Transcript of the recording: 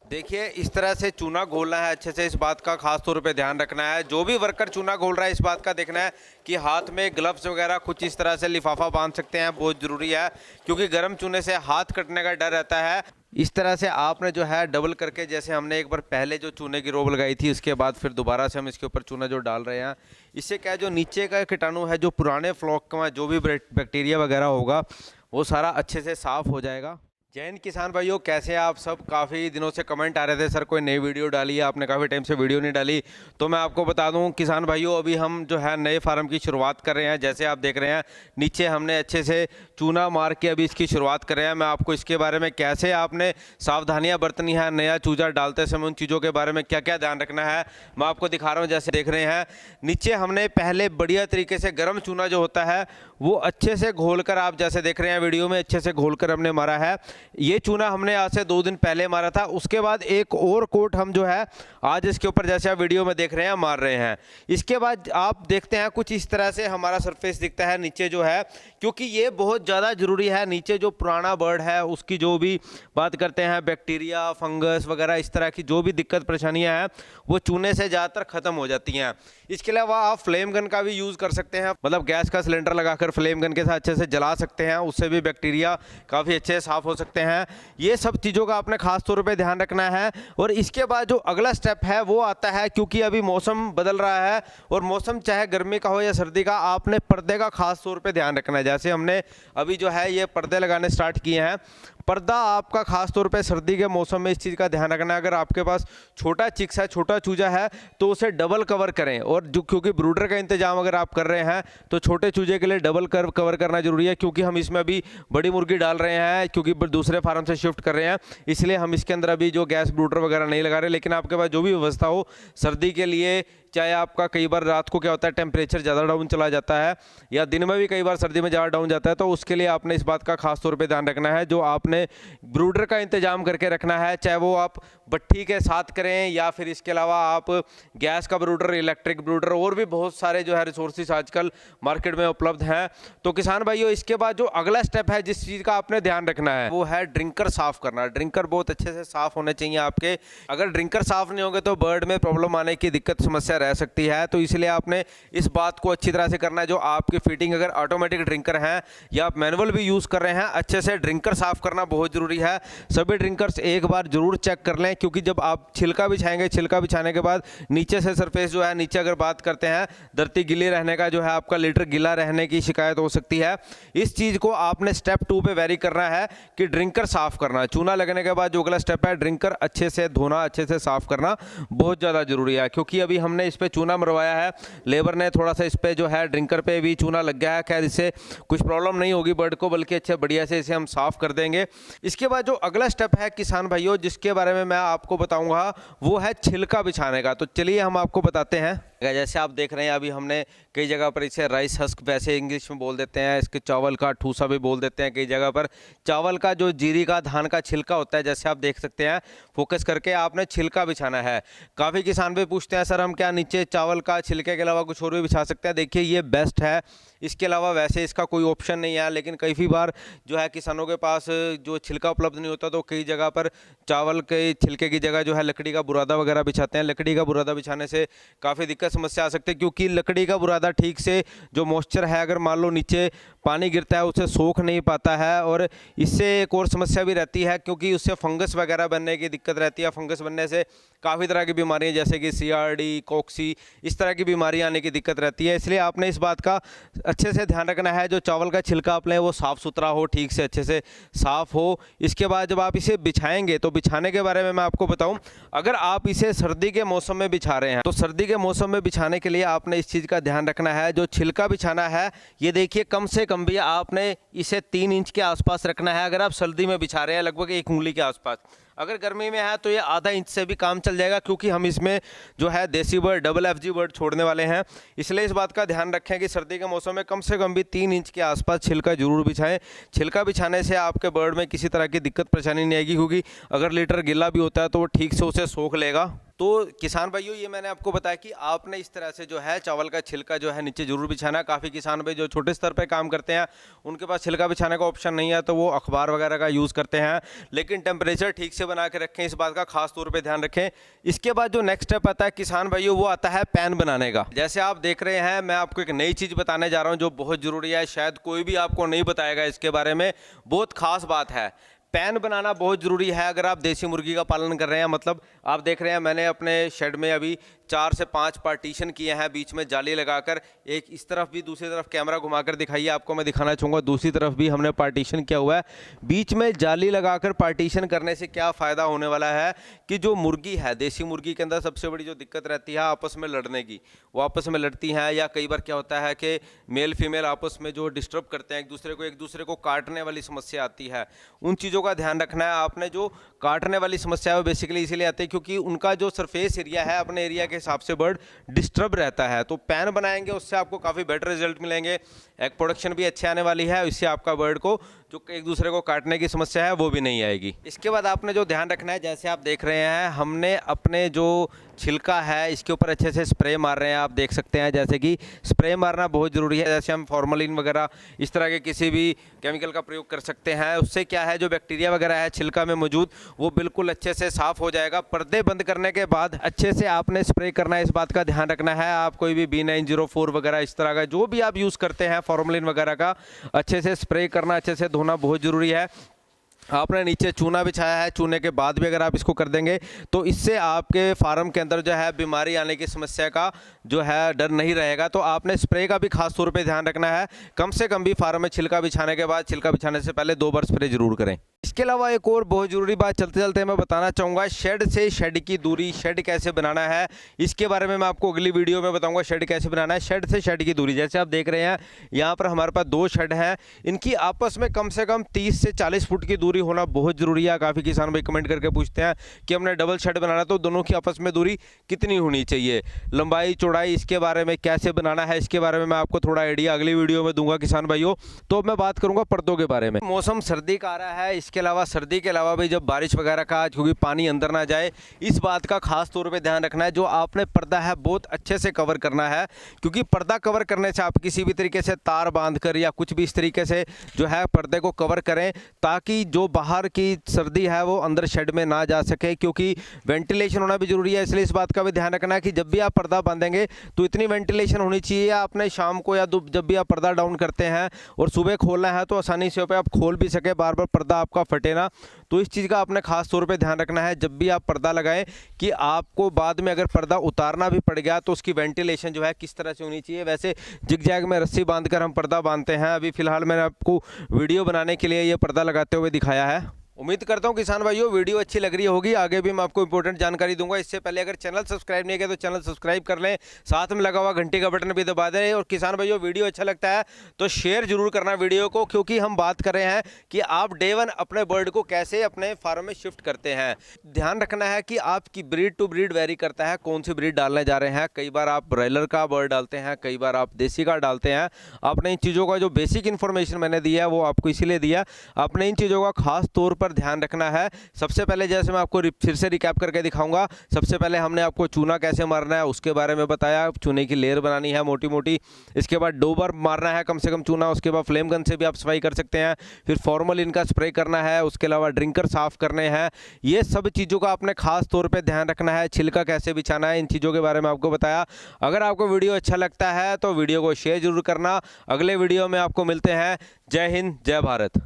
देखिए इस तरह से चूना घोलना है अच्छे से, इस बात का खास तौर पे ध्यान रखना है। जो भी वर्कर चूना घोल रहा है इस बात का देखना है कि हाथ में ग्लव्स वगैरह कुछ इस तरह से लिफाफा बांध सकते हैं, बहुत ज़रूरी है, क्योंकि गर्म चूने से हाथ कटने का डर रहता है। इस तरह से आपने जो है डबल करके, जैसे हमने एक बार पहले जो चूने की रोब लगाई थी उसके बाद फिर दोबारा से हम इसके ऊपर चूना जो डाल रहे हैं, इससे क्या है जो नीचे का कीटाणु है, जो पुराने फ्लॉक का जो भी बैक्टीरिया वगैरह होगा वो सारा अच्छे से साफ़ हो जाएगा। जय हिंद किसान भाइयों, कैसे हैं आप सब। काफ़ी दिनों से कमेंट आ रहे थे सर कोई नई वीडियो डाली है, आपने काफ़ी टाइम से वीडियो नहीं डाली। तो मैं आपको बता दूं किसान भाइयों, अभी हम जो है नए फार्म की शुरुआत कर रहे हैं। जैसे आप देख रहे हैं नीचे हमने अच्छे से चूना मार के अभी इसकी शुरुआत कर रहे हैं। मैं आपको इसके बारे में कैसे आपने सावधानियाँ बरतनी है, नया चूजा डालते समय उन चीज़ों के बारे में क्या क्या ध्यान रखना है मैं आपको दिखा रहा हूँ। जैसे देख रहे हैं नीचे हमने पहले बढ़िया तरीके से गर्म चूना जो होता है वो अच्छे से घोल कर, आप जैसे देख रहे हैं वीडियो में, अच्छे से घोल कर हमने मारा है। ये चूना हमने आज से 2 दिन पहले मारा था। उसके बाद एक और कोट हम जो है आज इसके ऊपर, जैसे आप वीडियो में देख रहे हैं, मार रहे हैं। इसके बाद आप देखते हैं कुछ इस तरह से हमारा सरफेस दिखता है नीचे जो है, क्योंकि ये बहुत ज़्यादा ज़रूरी है। नीचे जो पुराना बर्ड है उसकी जो भी बात करते हैं बैक्टीरिया, फंगस वगैरह, इस तरह की जो भी दिक्कत परेशानियाँ हैं वो चूने से ज़्यादातर ख़त्म हो जाती हैं। इसके अलावा आप फ्लेम गन का भी यूज़ कर सकते हैं, मतलब गैस का सिलेंडर लगाकर फ्लेम गन के साथ अच्छे से जला सकते हैं, उससे भी बैक्टीरिया काफ़ी अच्छे से साफ़ हो सकते हैं। ये सब चीज़ों का आपने खास तौर पे ध्यान रखना है। और इसके बाद जो अगला स्टेप है वो आता है, क्योंकि अभी मौसम बदल रहा है और मौसम चाहे गर्मी का हो या सर्दी का, आपने पर्दे का खास तौर पे ध्यान रखना है। जैसे हमने अभी जो है ये पर्दे लगाने स्टार्ट किए हैं। पर्दा आपका खास तौर पे सर्दी के मौसम में इस चीज़ का ध्यान रखना है। अगर आपके पास छोटा चिक्स है, छोटा चूजा है, तो उसे डबल कवर करें। और जो क्योंकि ब्रूडर का इंतजाम अगर आप कर रहे हैं तो छोटे चूजे के लिए डबल कवर करना जरूरी है, क्योंकि हम इसमें अभी बड़ी मुर्गी डाल रहे हैं, क्योंकि दूसरे फार्म से शिफ्ट कर रहे हैं, इसलिए हम इसके अंदर अभी जो गैस ब्रूडर वगैरह नहीं लगा रहे। लेकिन आपके पास जो भी व्यवस्था हो सर्दी के लिए, चाहे आपका कई बार रात को क्या होता है टेम्परेचर ज़्यादा डाउन चला जाता है, या दिन में भी कई बार सर्दी में ज़्यादा डाउन जाता है, तो उसके लिए आपने इस बात का खास तौर पे ध्यान रखना है। जो आपने ब्रूडर का इंतजाम करके रखना है, चाहे वो आप भट्ठी के साथ करें या फिर इसके अलावा आप गैस का ब्रूडर, इलेक्ट्रिक ब्रूडर, और भी बहुत सारे जो है रिसोर्सेज आजकल मार्केट में उपलब्ध हैं। तो किसान भाइयों, इसके बाद जो अगला स्टेप है जिस चीज़ का आपने ध्यान रखना है वो है ड्रिंकर साफ़ करना। ड्रिंकर बहुत अच्छे से साफ़ होने चाहिए आपके। अगर ड्रिंकर साफ़ नहीं होंगे तो बर्ड में प्रॉब्लम आने की दिक्कत समस्या रह सकती है। तो इसलिए आपने इस बात को अच्छी तरह से करना है। जो आपकी फिटिंग अगर ऑटोमेटिक ड्रिंकर हैं या आप मैनुअल भी यूज़ कर रहे हैं, अच्छे से ड्रिंकर साफ़ करना बहुत ज़रूरी है। सभी ड्रिंकर्स एक बार ज़रूर चेक कर लें, क्योंकि जब आप छिलका बिछाएंगे, छिलका बिछाने के बाद नीचे से सरफेस जो है, नीचे अगर बात करते हैं धरती गिली रहने का जो है, आपका लीटर गिला रहने की शिकायत हो सकती है। इस चीज़ को आपने स्टेप 2 पे वेरी करना है कि ड्रिंकर साफ़ करना। चूना लगने के बाद जो अगला स्टेप है ड्रिंकर अच्छे से धोना, अच्छे से साफ़ करना बहुत ज़्यादा ज़रूरी है। क्योंकि अभी हमने इस पर चूना मरवाया है, लेबर ने थोड़ा सा इस पर जो है ड्रिंकर पे भी चूना लग गया है। खैर इससे कुछ प्रॉब्लम नहीं होगी बर्ड को, बल्कि अच्छे बढ़िया से इसे हम साफ़ कर देंगे। इसके बाद जो अगला स्टेप है किसान भाइयों, जिसके बारे में मैं आपको बताऊंगा, वो है छिलका बिछाने का। तो चलिए हम आपको बताते हैं। जैसे आप देख रहे हैं अभी हमने कई जगह पर इसे राइस हस्क वैसे इंग्लिश में बोल देते हैं, इसके चावल का ठूसा भी बोल देते हैं कई जगह पर। चावल का जो जीरी का, धान का छिलका होता है, जैसे आप देख सकते हैं, फोकस करके आपने छिलका बिछाना है। काफ़ी किसान भी पूछते हैं सर हम क्या नीचे चावल का छिलके के अलावा कुछ और भी बिछा सकते हैं। देखिए ये बेस्ट है, इसके अलावा वैसे इसका कोई ऑप्शन नहीं है। लेकिन कई बार जो है किसानों के पास जो छिलका उपलब्ध नहीं होता, तो कई जगह पर चावल के छिलके की जगह जो है लकड़ी का बुरादा वगैरह बिछाते हैं। लकड़ी का बुरादा बिछाने से काफ़ी दिक्कत समस्या आ सकती है, क्योंकि लकड़ी का बुरादा ठीक से जो मॉइस्चर है, अगर मान लो नीचे पानी गिरता है उसे सोख नहीं पाता है। और इससे एक और समस्या भी रहती है, क्योंकि उससे फंगस वगैरह बनने की दिक्कत रहती है। फंगस बनने से काफ़ी तरह की बीमारियां जैसे कि CRD, कॉक्सी, इस तरह की बीमारियां आने की दिक्कत रहती है। इसलिए आपने इस बात का अच्छे से ध्यान रखना है, जो चावल का छिलका आप लें वो साफ़ सुथरा हो, ठीक से अच्छे से साफ़ हो। इसके बाद जब आप इसे बिछाएंगे, तो बिछाने के बारे में मैं आपको बताऊं, अगर आप इसे सर्दी के मौसम में बिछा रहे हैं तो सर्दी के मौसम में बिछाने के लिए आपने इस चीज़ का ध्यान रखना है। जो छिलका बिछाना है ये देखिए कम से कम भी आपने इसे 3 इंच के आसपास रखना है। अगर आप सर्दी में बिछा रहे हैं लगभग 1 उंगली के आसपास, अगर गर्मी में है तो ये आधा इंच से भी काम चल जाएगा, क्योंकि हम इसमें जो है देसी बर्ड, डबल FG बर्ड छोड़ने वाले हैं। इसलिए इस बात का ध्यान रखें कि सर्दी के मौसम में कम से कम भी 3 इंच के आसपास छिलका जरूर बिछाएं। छिलका बिछाने से आपके बर्ड में किसी तरह की दिक्कत परेशानी नहीं आएगी, क्योंकि अगर लीटर गिला भी होता है तो वो ठीक से उसे सोख लेगा। तो किसान भाइयों, ये मैंने आपको बताया कि आपने इस तरह से जो है चावल का छिलका जो है नीचे जरूर बिछाना है। काफ़ी किसान भाई जो छोटे स्तर पे काम करते हैं उनके पास छिलका बिछाने का ऑप्शन नहीं है, तो वो अखबार वगैरह का यूज़ करते हैं। लेकिन टेम्परेचर ठीक से बना के रखें, इस बात का खास तौर पे ध्यान रखें। इसके बाद जो नेक्स्ट स्टेप आता है किसान भाइयों, वो आता है पैन बनाने का। जैसे आप देख रहे हैं, मैं आपको एक नई चीज़ बताने जा रहा हूँ जो बहुत ज़रूरी है, शायद कोई भी आपको नहीं बताएगा इसके बारे में। बहुत खास बात है, पैन बनाना बहुत ज़रूरी है अगर आप देसी मुर्गी का पालन कर रहे हैं। मतलब आप देख रहे हैं, मैंने अपने शेड में अभी 4 से 5 पार्टीशन किए हैं, बीच में जाली लगाकर। एक इस तरफ भी, दूसरी तरफ कैमरा घुमाकर दिखाइए, आपको मैं दिखाना चाहूँगा। दूसरी तरफ भी हमने पार्टीशन किया हुआ है। बीच में जाली लगाकर पार्टीशन करने से क्या फ़ायदा होने वाला है कि जो मुर्गी है, देसी मुर्गी के अंदर सबसे बड़ी जो दिक्कत रहती है आपस में लड़ने की, वो आपस में लड़ती हैं। या कई बार क्या होता है कि मेल फीमेल आपस में जो डिस्टर्ब करते हैं एक दूसरे को काटने वाली समस्या आती है। उन चीज़ों का ध्यान रखना है आपने। जो काटने वाली समस्या है वो बेसिकली इसीलिए आती है क्योंकि उनका जो सरफेस एरिया है अपने एरिया के हिसाब से बर्ड डिस्टर्ब रहता है। तो पैन बनाएंगे, उससे आपको काफ़ी बेटर रिजल्ट मिलेंगे। एग प्रोडक्शन भी अच्छी आने वाली है, इससे आपका बर्ड को जो एक दूसरे को काटने की समस्या है वो भी नहीं आएगी। इसके बाद आपने जो ध्यान रखना है, जैसे आप देख रहे हैं, हमने अपने जो छिलका है इसके ऊपर अच्छे से स्प्रे मार रहे हैं। आप देख सकते हैं जैसे कि स्प्रे मारना बहुत ज़रूरी है। जैसे हम फॉर्मलिन वगैरह इस तरह के किसी भी केमिकल का प्रयोग कर सकते हैं। उससे क्या है, जो बैक्टीरिया वगैरह है छिलका में मौजूद, वो बिल्कुल अच्छे से साफ़ हो जाएगा। पर्दे बंद करने के बाद अच्छे से आपने स्प्रे करना है, इस बात का ध्यान रखना है। आप कोई भी B904 वगैरह इस तरह का जो भी आप यूज़ करते हैं फॉर्मलिन वगैरह का, अच्छे से स्प्रे करना, अच्छे से धोना बहुत ज़रूरी है। आपने नीचे चूना बिछाया है, चूने के बाद भी अगर आप इसको कर देंगे तो इससे आपके फार्म के अंदर जो है बीमारी आने की समस्या का जो है डर नहीं रहेगा। तो आपने स्प्रे का भी खास तौर पे ध्यान रखना है। कम से कम भी फार्म में छिलका बिछाने के बाद, छिलका बिछाने से पहले 2 बार स्प्रे जरूर करें। इसके अलावा एक और बहुत ज़रूरी बात चलते चलते मैं बताना चाहूँगा, शेड से शेड की दूरी, शेड कैसे बनाना है इसके बारे में मैं आपको अगली वीडियो में बताऊँगा। शेड कैसे बनाना है, शेड से शेड की दूरी। जैसे आप देख रहे हैं यहाँ पर हमारे पास 2 शेड हैं, इनकी आपस में कम से कम 30 से 40 फुट की दूरी होना बहुत ज़रूरी है। काफ़ी किसान भाई कमेंट करके पूछते हैं कि हमने डबल शेड बनाना, तो दोनों की आपस में दूरी कितनी होनी चाहिए, लंबाई चौड़ाई, इसके बारे में कैसे बनाना है, इसके बारे में मैं आपको थोड़ा आइडिया अगली वीडियो में दूंगा किसान भाइयों। तो मैं बात करूंगा पर्दों के बारे में। मौसम सर्दी का आ रहा है, इसके अलावा सर्दी के अलावा भी जब बारिश वगैरह का, क्योंकि पानी अंदर ना जाए, इस बात का खास तौर पर ध्यान रखना है। जो आपने पर्दा है बहुत अच्छे से कवर करना है, क्योंकि पर्दा कवर करने से आप किसी भी तरीके से तार बांध कर या कुछ भी इस तरीके से जो है पर्दे को कवर करें, ताकि जो बाहर की सर्दी है वो अंदर शेड में ना जा सके। क्योंकि वेंटिलेशन होना भी जरूरी है, इसलिए इस बात का भी ध्यान रखना है कि जब भी आप पर्दा बांधेंगे तो इतनी वेंटिलेशन होनी चाहिए। आपने शाम को या जब भी आप पर्दा डाउन करते हैं और सुबह खोलना है तो आसानी से आप खोल भी सके, बार बार पर्दा आपका फटे ना। तो इस चीज़ का आपने खास तौर पे ध्यान रखना है जब भी आप पर्दा लगाएं, कि आपको बाद में अगर पर्दा उतारना भी पड़ गया तो उसकी वेंटिलेशन जो है किस तरह से होनी चाहिए। वैसे जिग-जैग में रस्सी बांधकर हम पर्दा बांधते हैं। अभी फिलहाल मैंने आपको वीडियो बनाने के लिए ये पर्दा लगाते हुए दिखाया है। उम्मीद करता हूं किसान भाइयों वीडियो अच्छी लग रही होगी। आगे भी मैं आपको इंपॉर्टेंट जानकारी दूंगा। इससे पहले अगर चैनल सब्सक्राइब नहीं किया तो चैनल सब्सक्राइब कर लें, साथ में लगा हुआ घंटी का बटन भी दबा दें। और किसान भाइयों वीडियो अच्छा लगता है तो शेयर जरूर करना वीडियो को, क्योंकि हम बात कर रहे हैं कि आप डे 1 अपने बर्ड को कैसे अपने फार्म में शिफ्ट करते हैं। ध्यान रखना है कि आपकी ब्रीड टू ब्रीड वेरी करता है, कौन सी ब्रीड डालने जा रहे हैं। कई बार आप ब्रॉयलर का बर्ड डालते हैं, कई बार आप देसी का डालते हैं। आपने इन चीज़ों का जो बेसिक इन्फॉर्मेशन मैंने दिया है वो आपको इसीलिए दिया, आपने इन चीज़ों का खास तौर पर ध्यान रखना है। सबसे पहले जैसे मैं आपको फिर से रिकैप करके दिखाऊंगा, सबसे पहले हमने आपको चूना कैसे मारना है उसके बारे में बताया। चूने की लेयर बनानी है मोटी मोटी, इसके बाद 2 बार मारना है कम से कम चूना, उसके बाद फ्लेम गन से भी आप सफाई कर सकते हैं, फिर फॉर्मलिन का स्प्रे करना है, उसके अलावा ड्रिंकर साफ करने हैं। ये सब चीज़ों का आपने खास तौर पर ध्यान रखना है। छिलका कैसे बिछाना है, इन चीज़ों के बारे में आपको बताया। अगर आपको वीडियो अच्छा लगता है तो वीडियो को शेयर जरूर करना। अगले वीडियो में आपको मिलते हैं। जय हिंद, जय भारत।